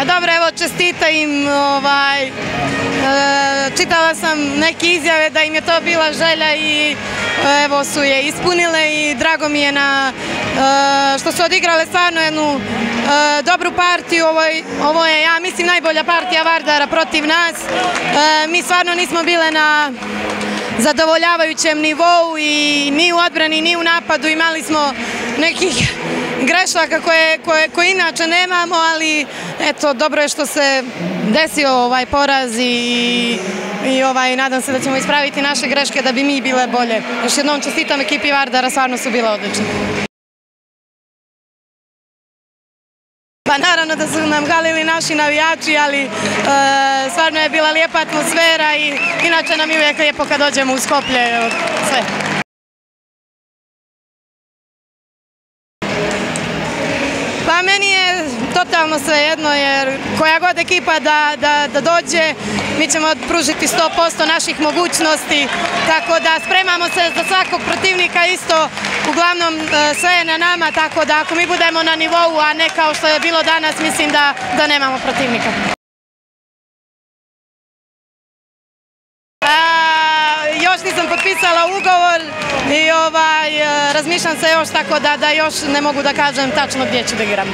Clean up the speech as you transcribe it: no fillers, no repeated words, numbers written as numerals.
Dobro, evo, čestita im, čitala sam neke izjave da im je to bila želja i evo su je ispunile i drago mi je što su odigrale stvarno jednu dobru partiju. Ovo je, ja mislim, najbolja partija Vardara protiv nas. Mi stvarno nismo bile na zadovoljavajućem nivou i ni u odbrani ni u napadu. Imali smo nekih grešaka koje inače nemamo, ali eto, dobro je što se desio ovaj poraz i nadam se da ćemo ispraviti naše greške da bi mi bile bolje. Još jednom čestitam ekipi Vardara, stvarno su bile odlične. Pa naravno da su nam galili naši navijači, ali stvarno je bila lijepa atmosfera i inače nam je uvijek lijepo kad dođemo u Skoplje, sve. Pa meni je totalno svejedno, jer koja god ekipa da dođe, mi ćemo pružiti 100% naših mogućnosti, tako da spremamo se za svakog protivnika isto, uglavnom sve je na nama, tako da ako mi budemo na nivou, a ne kao što je bilo danas, mislim da nemamo protivnika. Još nisam potpisala ugovor i razmišljam se još, tako da još ne mogu da kažem tačno gdje ću da igram.